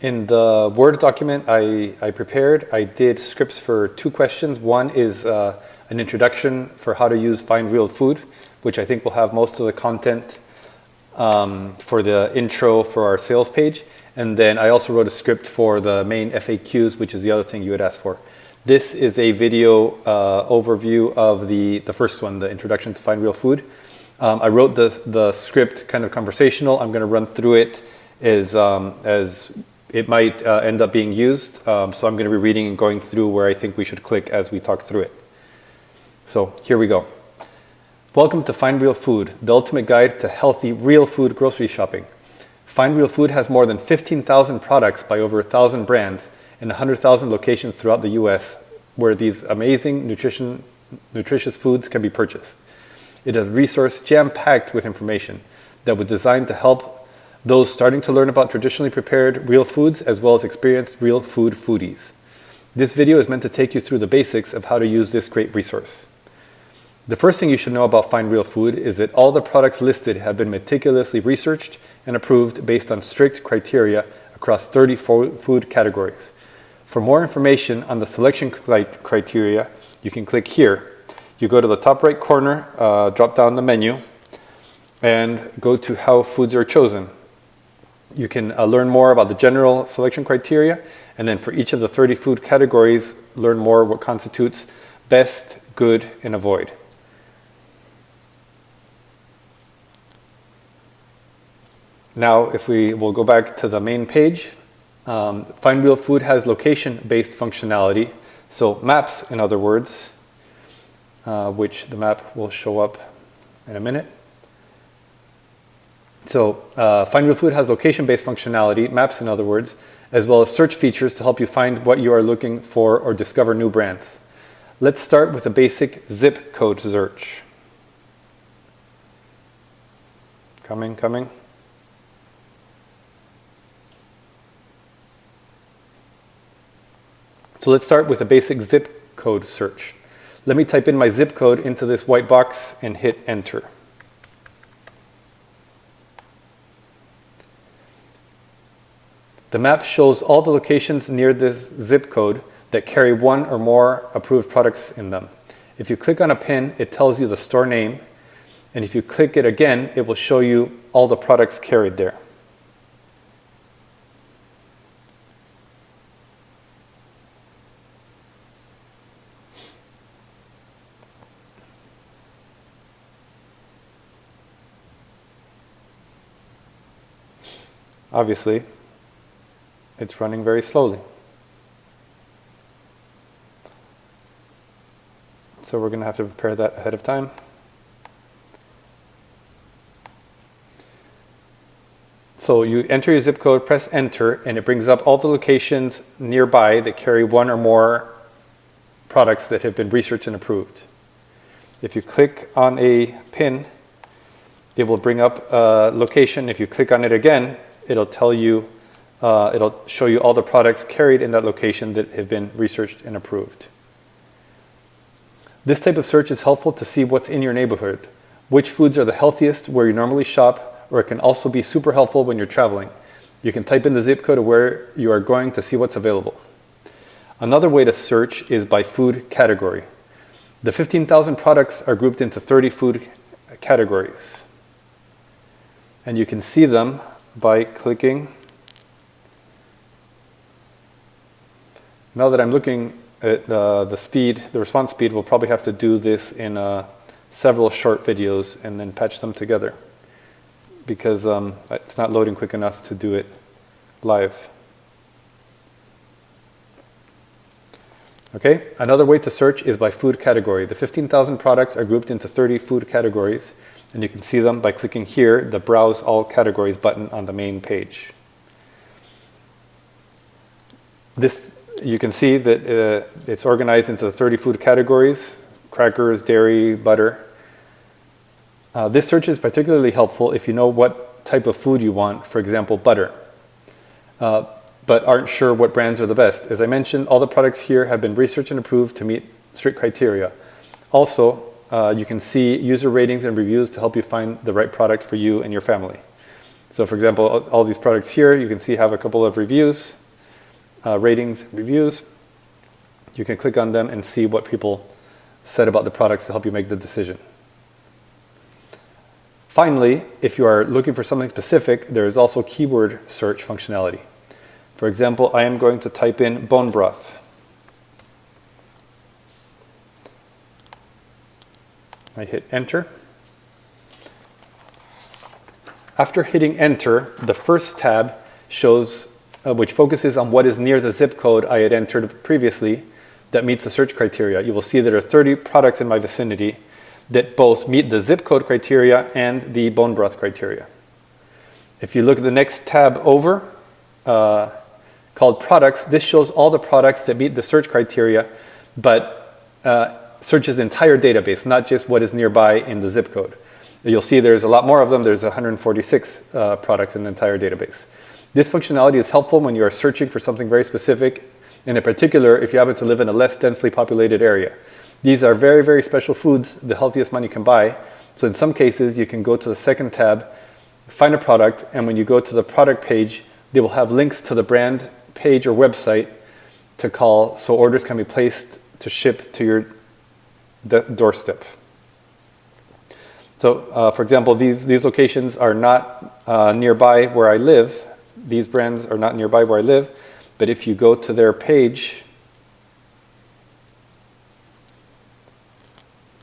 In the Word document I prepared, I did scripts for 2 questions. One is an introduction for how to use Find Real Food, which I think will have most of the content for the intro for our sales page. And then I also wrote a script for the main FAQs, which is the other thing you had asked for. This is a video overview of the first one, the introduction to Find Real Food. I wrote the script kind of conversational. I'm going to run through it as it might end up being used. So I'm going to be reading and going through where I think we should click as we talk through it. So here we go. Welcome to Find Real Food, the ultimate guide to healthy, real food grocery shopping. Find Real Food has more than 15,000 products by over 1,000 brands and 100,000 locations throughout the US where these amazing nutritious foods can be purchased. It is a resource jam-packed with information that was designed to help those starting to learn about traditionally prepared real foods as well as experienced real food foodies. This video is meant to take you through the basics of how to use this great resource. The first thing you should know about Find Real Food is that all the products listed have been meticulously researched and approved based on strict criteria across 30 food categories. For more information on the selection criteria, you can click here. You go to the top right corner, drop down the menu, and go to how foods are chosen. You can learn more about the general selection criteria, and then for each of the 30 food categories, learn more what constitutes best, good, and avoid. Now, if we will go back to the main page, Find Real Food has location-based functionality. So maps, in other words, which the map will show up in a minute. So Find Real Food has location-based functionality, maps in other words, as well as search features to help you find what you are looking for or discover new brands. Let's start with a basic zip code search. Coming. So let's start with a basic zip code search. Let me type in my zip code into this white box and hit enter. The map shows all the locations near this zip code that carry one or more approved products in them. If you click on a pin, it tells you the store name, and if you click it again, it will show you all the products carried there. Obviously, it's running very slowly. So we're going to have to prepare that ahead of time. So you enter your zip code, press enter, and it brings up all the locations nearby that carry one or more products that have been researched and approved. If you click on a pin, it will bring up a location. If you click on it again, it'll tell you, it'll show you all the products carried in that location that have been researched and approved. This type of search is helpful to see what's in your neighborhood, which foods are the healthiest where you normally shop, or it can also be super helpful when you're traveling. You can type in the zip code of where you are going to see what's available. Another way to search is by food category. The 15,000 products are grouped into 30 food categories. And you can see them by clicking. Now that I'm looking at the response speed, we'll probably have to do this in several short videos and then patch them together because it's not loading quick enough to do it live. Okay, another way to search is by food category. The 15,000 products are grouped into 30 food categories, and you can see them by clicking here, the Browse All Categories button on the main page. You can see that it's organized into 30 food categories: crackers, dairy, butter. This search is particularly helpful if you know what type of food you want, for example, butter, but aren't sure what brands are the best. As I mentioned, all the products here have been researched and approved to meet strict criteria. Also, you can see user ratings and reviews to help you find the right product for you and your family. So for example, all these products here, you can see have a couple of reviews, ratings, reviews. You can click on them and see what people said about the products to help you make the decision. Finally, if you are looking for something specific, there is also keyword search functionality. For example, I am going to type in bone broth. I hit enter. After hitting enter, the first tab shows, which focuses on what is near the zip code I had entered previously that meets the search criteria. You will see there are 30 products in my vicinity that both meet the zip code criteria and the bone broth criteria. If you look at the next tab over, called products, this shows all the products that meet the search criteria, but searches the entire database, not just what is nearby in the zip code. You'll see there's a lot more of them. There's 146 products in the entire database. This functionality is helpful when you are searching for something very specific, and in particular, if you happen to live in a less densely populated area. These are very, very special foods, the healthiest money can buy. So in some cases, you can go to the second tab, find a product, and when you go to the product page, they will have links to the brand page or website to call, so orders can be placed to ship to your doorstep. So, for example, these locations are not nearby where I live. These brands are not nearby where I live, but if you go to their page,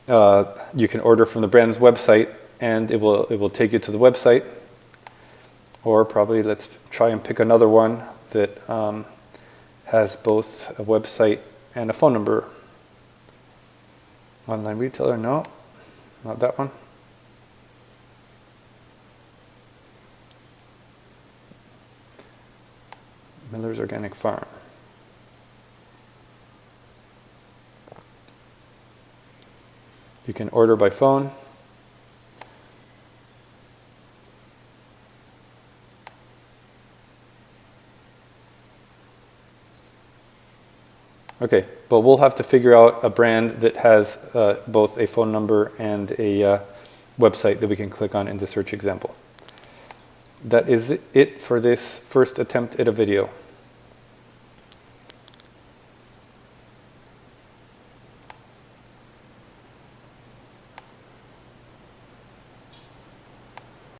you can order from the brand's website, and it will take you to the website. Or probably let's try and pick another one that has both a website and a phone number. Online retailer, no, not that one. Miller's Organic Farm. You can order by phone. Okay, but we'll have to figure out a brand that has both a phone number and a website that we can click on in the search example. That is it for this first attempt at a video.